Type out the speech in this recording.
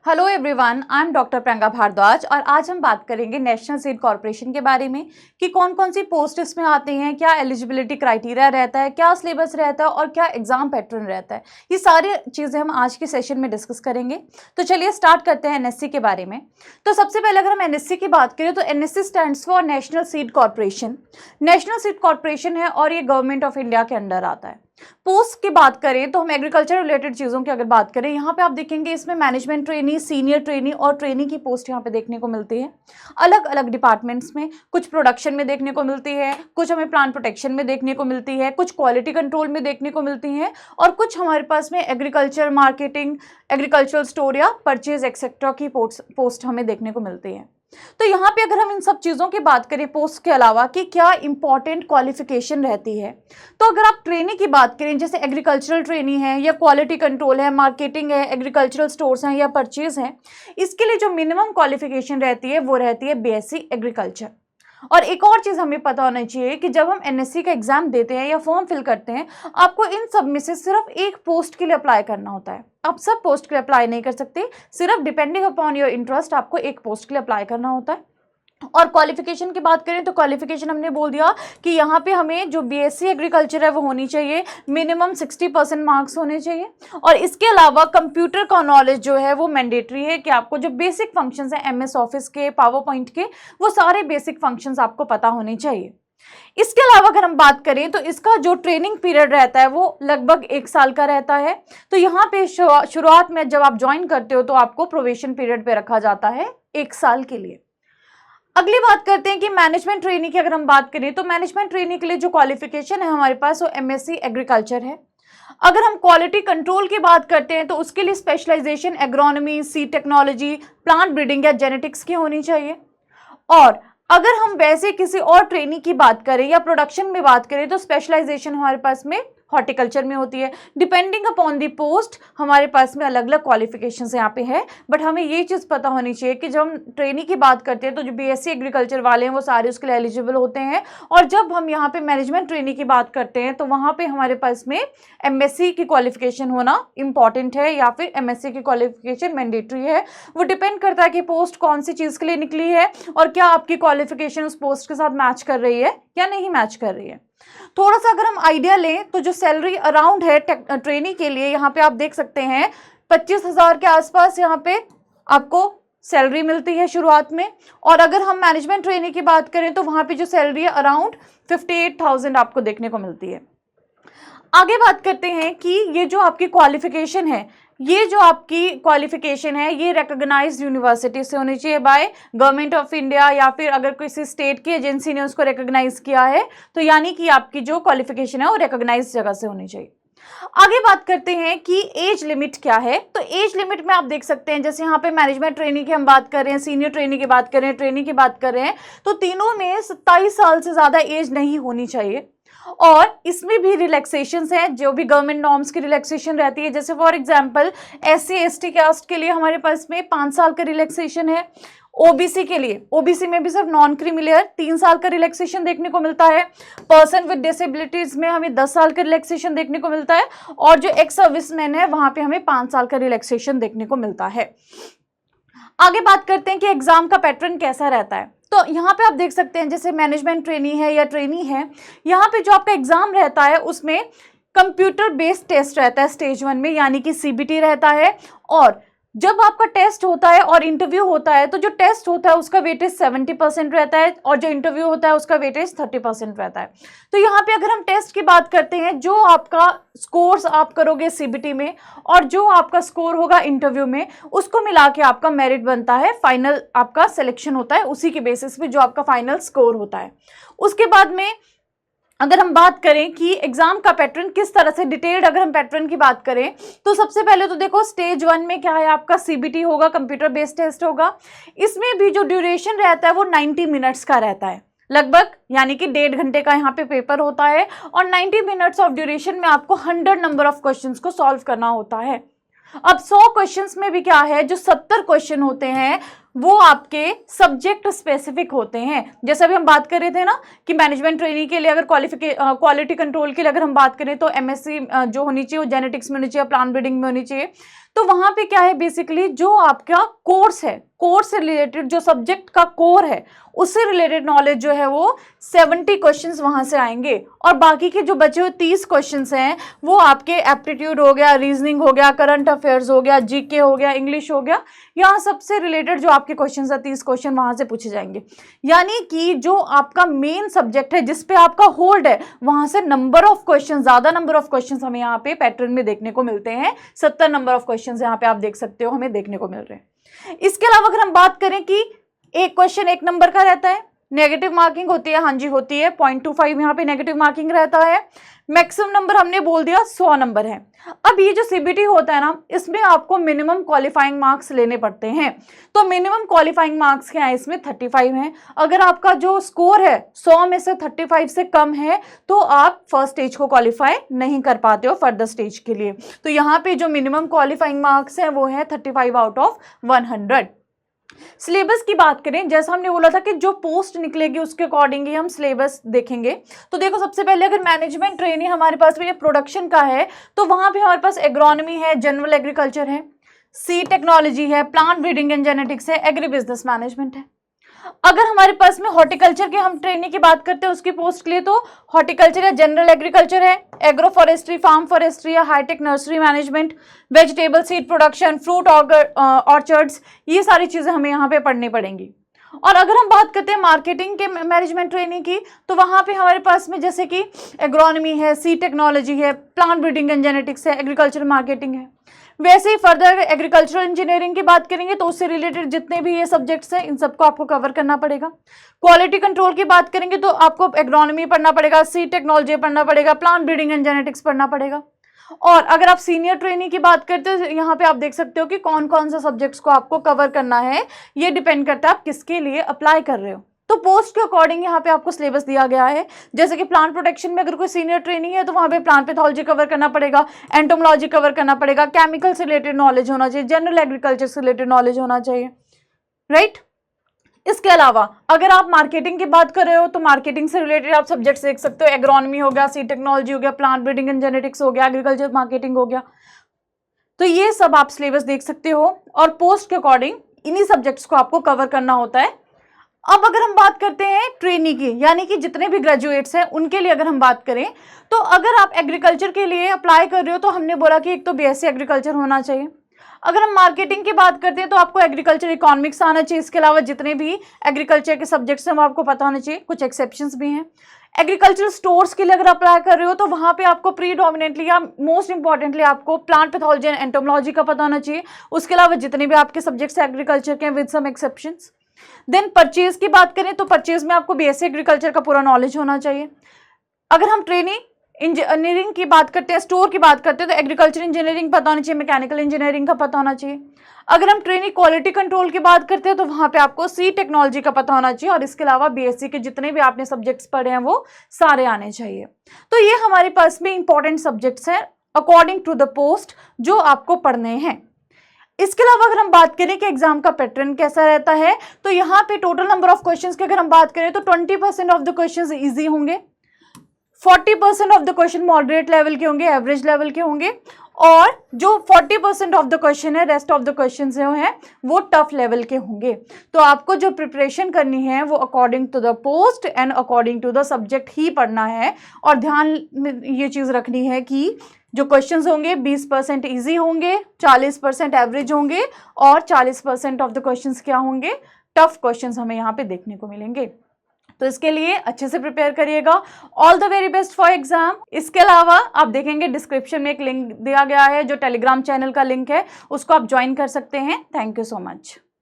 Hello everyone, I am doctor Priyanka Bhardwaj और आज हम बात करेंगे नेशनल सीड कॉर्पोरेशन के बारे में कि कौन कौन सी पोस्ट इसमें आती हैं, क्या एलिजिबिलिटी क्राइटेरिया रहता है, क्या सिलेबस रहता है और क्या एग्जाम पैटर्न रहता है। ये सारी चीज़ें हम आज के सेशन में डिस्कस करेंगे। तो चलिए स्टार्ट करते हैं एनएससी के बारे में। तो सबसे पहले अगर हम एनएससी की बात करें तो NSC stands for national seed corporation. National seed corporation है और ये गवर्नमेंट ऑफ इंडिया के अंडर आता है। पोस्ट की बात करें तो हम एग्रीकल्चर रिलेटेड चीज़ों की अगर बात करें, यहाँ पे आप देखेंगे इसमें मैनेजमेंट ट्रेनी, सीनियर ट्रेनी और ट्रेनी की पोस्ट यहाँ पे देखने को मिलती है। अलग अलग डिपार्टमेंट्स में, कुछ प्रोडक्शन में देखने को मिलती है, कुछ हमें प्लांट प्रोटेक्शन में देखने को मिलती है, कुछ क्वालिटी कंट्रोल में देखने को मिलती है और कुछ हमारे पास में एग्रीकल्चर मार्केटिंग, एग्रीकल्चरल स्टोर या परचेज एक्सेट्रा की पोस्ट हमें देखने को मिलती है। तो यहाँ पे अगर हम इन सब चीज़ों की बात करें पोस्ट के अलावा कि क्या इंपॉर्टेंट क्वालिफिकेशन रहती है, तो अगर आप ट्रेनी की बात करें जैसे एग्रीकल्चरल ट्रेनी है या क्वालिटी कंट्रोल है, मार्केटिंग है, एग्रीकल्चरल स्टोर्स हैं या परचेज हैं, इसके लिए जो मिनिमम क्वालिफिकेशन रहती है वो रहती है बीएससी एग्रीकल्चर। और एक और चीज़ हमें पता होना चाहिए कि जब हम एनएससी का एग्जाम देते हैं या फॉर्म फिल करते हैं, आपको इन सब में से सिर्फ एक पोस्ट के लिए अप्लाई करना होता है। आप सब पोस्ट के लिए अप्लाई नहीं कर सकते, सिर्फ डिपेंडिंग अपॉन योर इंटरेस्ट आपको एक पोस्ट के लिए अप्लाई करना होता है। और क्वालिफिकेशन की बात करें तो क्वालिफिकेशन हमने बोल दिया कि यहाँ पे हमें जो बीएससी एग्रीकल्चर है वो होनी चाहिए, मिनिमम 60% मार्क्स होने चाहिए। और इसके अलावा कंप्यूटर का नॉलेज जो है वो मैंडेटरी है कि आपको जो बेसिक फंक्शंस हैं एमएस ऑफिस के, पावर पॉइंट के, वो सारे बेसिक फंक्शंस आपको पता होने चाहिए। इसके अलावा अगर हम बात करें तो इसका जो ट्रेनिंग पीरियड रहता है वो लगभग 1 साल का रहता है। तो यहाँ पे शुरुआत में जब आप ज्वाइन करते हो तो आपको प्रोबेशन पीरियड पे रखा जाता है 1 साल के लिए। अगली बात करते हैं कि मैनेजमेंट ट्रेनी की अगर हम बात करें तो मैनेजमेंट ट्रेनी के लिए जो क्वालिफिकेशन है हमारे पास वो एमएससी एग्रीकल्चर है। अगर हम क्वालिटी कंट्रोल की बात करते हैं तो उसके लिए specialisation agronomy, seed technology, plant breeding या जेनेटिक्स की होनी चाहिए। और अगर हम वैसे किसी और ट्रेनी की बात करें या प्रोडक्शन में बात करें तो स्पेशलाइजेशन हमारे पास में हॉर्टिकल्चर में होती है। डिपेंडिंग अपॉन दी पोस्ट हमारे पास में अलग अलग क्वालिफिकेशंस यहाँ पे है, बट हमें ये चीज़ पता होनी चाहिए कि जब हम ट्रेनी की बात करते हैं तो जो बीएससी एग्रीकल्चर वाले हैं वो सारे उसके लिए एलिजिबल होते हैं। और जब हम यहाँ पे मैनेजमेंट ट्रेनी की बात करते हैं तो वहाँ पे हमारे पास में एमएससी की क्वालिफिकेशन होना इंपॉर्टेंट है या फिर एमएससी की क्वालिफिकेशन मैंडेटरी है। वो डिपेंड करता है कि पोस्ट कौन सी चीज़ के लिए निकली है और क्या आपकी क्वालिफिकेशन उस पोस्ट के साथ मैच कर रही है या नहीं मैच कर रही है। थोड़ा सा अगर हम आइडिया लें तो जो सैलरी अराउंड है ट्रेनी के लिए, यहाँ पे आप देख सकते हैं 25,000 के आसपास यहाँ पे आपको सैलरी मिलती है शुरुआत में। और अगर हम मैनेजमेंट ट्रेनी की बात करें तो वहाँ पे जो सैलरी है अराउंड 58,000 आपको देखने को मिलती है। आगे बात करते हैं कि ये जो आपकी क्वालिफिकेशन है, ये जो आपकी क्वालिफिकेशन है ये रिकॉग्नाइज्ड यूनिवर्सिटी से होनी चाहिए बाय गवर्नमेंट ऑफ इंडिया, या फिर अगर किसी स्टेट की एजेंसी ने उसको रिकॉग्नाइज किया है तो यानी कि आपकी जो क्वालिफिकेशन है वो रिकॉग्नाइज्ड जगह से होनी चाहिए। आगे बात करते हैं कि एज लिमिट क्या है। तो एज लिमिट में आप देख सकते हैं जैसे यहाँ पे मैनेजमेंट ट्रेनी की हम बात कर रहे हैं, सीनियर ट्रेनी की बात कर रहे हैं, ट्रेनी की बात कर रहे हैं, तो तीनों में 27 साल से ज़्यादा एज नहीं होनी चाहिए। और इसमें भी रिलैक्सेशंस हैं, जो भी गवर्नमेंट नॉर्म्स की रिलैक्सेशन रहती है। जैसे for example SC ST caste के लिए हमारे पास में 5 साल का रिलैक्सेशन है। ओबीसी के लिए, ओबीसी में भी सिर्फ नॉन क्रीमिलियर 3 साल का रिलैक्सेशन देखने को मिलता है। पर्सन विद डिसेबिलिटीज में हमें 10 साल का रिलैक्सेशन देखने को मिलता है। और जो एक्स सर्विसमैन है वहां पे हमें 5 साल का रिलैक्सेशन देखने को मिलता है। आगे बात करते हैं कि एग्जाम का पैटर्न कैसा रहता है। तो यहाँ पे आप देख सकते हैं जैसे मैनेजमेंट ट्रेनी है या ट्रेनी है, यहाँ पे जो आपका एग्जाम रहता है उसमें कंप्यूटर बेस्ड टेस्ट रहता है स्टेज 1 में, यानी कि सीबीटी रहता है। और जब आपका टेस्ट होता है और इंटरव्यू होता है तो जो टेस्ट होता है उसका वेटेज 70% रहता है और जो इंटरव्यू होता है उसका वेटेज 30% रहता है। तो यहाँ पे अगर हम टेस्ट की बात करते हैं, जो आपका स्कोर्स आप करोगे सीबीटी में और जो आपका स्कोर होगा इंटरव्यू में, उसको मिला के आपका मेरिट बनता है, फाइनल आपका सिलेक्शन होता है उसी के बेसिस पे जो आपका फाइनल स्कोर होता है। उसके बाद में अगर हम बात करें कि एग्जाम का पैटर्न किस तरह से डिटेल्ड, अगर हम पैटर्न की बात करें तो सबसे पहले तो देखो स्टेज 1 में क्या है, आपका सीबीटी होगा, कंप्यूटर बेस्ड टेस्ट होगा। इसमें भी जो ड्यूरेशन रहता है वो 90 मिनट्स का रहता है लगभग, यानी कि 1.5 घंटे का यहाँ पे पेपर होता है। और 90 मिनट्स ऑफ ड्यूरेशन में आपको 100 नंबर ऑफ क्वेश्चंस को सॉल्व करना होता है। अब 100 क्वेश्चंस में भी क्या है, जो 70 क्वेश्चन होते हैं वो आपके सब्जेक्ट स्पेसिफिक होते हैं। जैसे अभी हम बात कर रहे थे ना कि मैनेजमेंट ट्रेनिंग के लिए अगर क्वालिटी कंट्रोल के लिए अगर हम बात करें तो एमएससी जो होनी चाहिए वो जेनेटिक्स में होनी चाहिए, प्लांट ब्रीडिंग में होनी चाहिए। तो वहां पे क्या है, बेसिकली जो आपका कोर्स है, कोर्स से रिलेटेड जो सब्जेक्ट का कोर है उससे रिलेटेड नॉलेज जो है वो 70 क्वेश्चंस वहां से आएंगे, और बाकी के जो बचे हुए 30 क्वेश्चंस हैं वो आपके एप्टीट्यूड हो गया, रीजनिंग हो गया, करंट अफेयर्स हो गया, जीके हो गया, इंग्लिश हो गया, यहाँ सबसे रिलेटेड जो आपके क्वेश्चंस है 30 क्वेश्चन वहां से पूछे जाएंगे। यानी कि जो आपका मेन सब्जेक्ट है जिसपे आपका होल्ड है, वहां से नंबर ऑफ क्वेश्चन, ज्यादा नंबर ऑफ क्वेश्चन हमें यहाँ पे पैटर्न में देखने को मिलते हैं। 70 नंबर ऑफ क्वेश्चन यहाँ पे आप देख सकते हो हमें देखने को मिल रहे हैं। इसके अलावा अगर हम बात करें कि एक क्वेश्चन 1 नंबर का रहता है, नेगेटिव मार्किंग होती है, हाँ जी होती है, 0.25 यहाँ पे नेगेटिव मार्किंग रहता है। मैक्सिमम नंबर हमने बोल दिया 100 नंबर है। अब ये जो सीबीटी होता है ना, इसमें आपको मिनिमम क्वालिफाइंग मार्क्स लेने पड़ते हैं। तो मिनिमम क्वालिफाइंग मार्क्स क्या है, इसमें 35 हैं। अगर आपका जो स्कोर है 100 में से 35 से कम है तो आप फर्स्ट स्टेज को क्वालिफाई नहीं कर पाते हो फर्दर स्टेज के लिए। तो यहाँ पे जो मिनिमम क्वालिफाइंग मार्क्स है वो है 35 आउट ऑफ 100। सिलेबस की बात करें, जैसा हमने बोला था कि जो पोस्ट निकलेगी उसके अकॉर्डिंग ही हम सिलेबस देखेंगे। तो देखो सबसे पहले अगर मैनेजमेंट ट्रेनिंग हमारे पास में ये प्रोडक्शन का है तो वहां पे हमारे पास एग्रोनॉमी है, जनरल एग्रीकल्चर है, सीड टेक्नोलॉजी है, प्लांट ब्रीडिंग एंड जेनेटिक्स है, एग्री बिजनेस मैनेजमेंट है। अगर हमारे पास में हॉर्टिकल्चर के हम ट्रेनिंग की बात करते हैं उसकी पोस्ट के लिए, तो हॉर्टिकल्चर या जनरल एग्रीकल्चर है, एग्रो फॉरेस्ट्री, फार्म फॉरेस्ट्री या high tech nursery management, vegetable seed production, fruit orchards, ये सारी चीजें हमें यहाँ पे पढ़नी पड़ेंगी। और अगर हम बात करते हैं मार्केटिंग के मैनेजमेंट ट्रेनिंग की, तो वहां पे हमारे पास में जैसे कि एग्रोनॉमी है, सीड टेक्नोलॉजी है, प्लांट ब्रीडिंग एंड जेनेटिक्स है, एग्रीकल्चर मार्केटिंग है। वैसे ही फर्दर एग्रीकल्चरल इंजीनियरिंग की बात करेंगे तो उससे रिलेटेड जितने भी ये सब्जेक्ट्स हैं इन सबको आपको कवर करना पड़ेगा। क्वालिटी कंट्रोल की बात करेंगे तो आपको एग्रोनॉमी पढ़ना पड़ेगा, सीड टेक्नोलॉजी पढ़ना पड़ेगा, प्लांट ब्रीडिंग एंड जेनेटिक्स पढ़ना पड़ेगा। और अगर आप सीनियर ट्रेनिंग की बात करते हो, यहाँ पे आप देख सकते हो कि कौन कौन से सब्जेक्ट्स को आपको कवर करना है, ये डिपेंड करता है आप किसके लिए अप्लाई कर रहे हो। तो पोस्ट के अकॉर्डिंग यहाँ पे आपको सिलेबस दिया गया है। जैसे कि प्लांट प्रोटेक्शन में अगर कोई सीनियर ट्रेनिंग है तो वहाँ पे प्लांट पैथोलॉजी कवर करना पड़ेगा, एंटोमोलॉजी कवर करना पड़ेगा, केमिकल से रिलेटेड नॉलेज होना चाहिए, जनरल एग्रीकल्चर से रिलेटेड नॉलेज होना चाहिए, राइट। इसके अलावा अगर आप मार्केटिंग की बात कर रहे हो तो मार्केटिंग से रिलेटेड आप सब्जेक्ट्स देख सकते हो, एग्रोनॉमी हो गया, सीड टेक्नोलॉजी हो गया, प्लांट ब्रीडिंग एंड जेनेटिक्स हो गया, एग्रीकल्चर मार्केटिंग हो गया। तो ये सब आप सिलेबस देख सकते हो और पोस्ट के अकॉर्डिंग इन्हीं सब्जेक्ट्स को आपको कवर करना होता है। अब अगर हम बात करते हैं ट्रेनी की, यानी कि जितने भी ग्रेजुएट्स हैं उनके लिए अगर हम बात करें, तो अगर आप एग्रीकल्चर के लिए अप्लाई कर रहे हो तो हमने बोला कि एक तो बीएससी एग्रीकल्चर होना चाहिए। अगर हम मार्केटिंग की बात करते हैं तो आपको एग्रीकल्चर इकोनॉमिक्स आना चाहिए। इसके अलावा जितने भी एग्रीकल्चर के सब्जेक्ट्स हैं वो आपको पता होना चाहिए, कुछ एक्सेप्शंस भी हैं। एग्रीकल्चर स्टोर्स के लिए अगर अप्लाई कर रहे हो तो वहां पे आपको प्रीडोमिनेटली या मोस्ट इंपॉर्टेंटली आपको प्लांट पैथोलॉजी एंड एंटोमोलॉजी का पता होना चाहिए। उसके अलावा जितने भी आपके सब्जेक्ट्स एग्रीकल्चर के with some exceptions. Then purchase की बात करें तो परचेज में आपको बीएससी एग्रीकल्चर का पूरा नॉलेज होना चाहिए। अगर हम ट्रेनिंग इंजीनियरिंग की बात करते हैं, स्टोर की बात करते हैं, तो एग्रीकल्चर इंजीनियरिंग पता होनी चाहिए, मैकेनिकल इंजीनियरिंग का पता होना चाहिए। अगर हम ट्रेनिंग क्वालिटी कंट्रोल की बात करते हैं तो वहां पे आपको सी टेक्नोलॉजी का पता होना चाहिए, और इसके अलावा बीएससी के जितने भी आपने सब्जेक्ट्स पढ़े हैं वो सारे आने चाहिए। तो ये हमारे पास में इंपॉर्टेंट सब्जेक्ट्स हैं अकॉर्डिंग टू द पोस्ट जो आपको पढ़ने हैं। इसके अलावा अगर हम बात करें कि एग्जाम का पैटर्न कैसा रहता है, तो यहाँ पे टोटल नंबर ऑफ क्वेश्चंस की अगर हम बात करें तो 20% ऑफ द क्वेश्चंस इजी होंगे, 40% of the question moderate level के होंगे, एवरेज लेवल के होंगे, और जो 40% ऑफ द क्वेश्चन है, रेस्ट ऑफ द क्वेश्चन जो है वो टफ लेवल के होंगे। तो आपको जो प्रिपरेशन करनी है वो according to the post and according to the subject ही पढ़ना है। और ध्यान में ये चीज़ रखनी है कि जो क्वेश्चंस होंगे 20% ईजी होंगे, 40% एवरेज होंगे, और 40% ऑफ द क्वेश्चंस क्या होंगे, टफ क्वेश्चंस हमें यहाँ पे देखने को मिलेंगे। तो इसके लिए अच्छे से प्रिपेयर करिएगा। All the very best for exam. इसके अलावा आप देखेंगे डिस्क्रिप्शन में एक लिंक दिया गया है जो टेलीग्राम चैनल का लिंक है, उसको आप ज्वाइन कर सकते हैं। Thank you so much.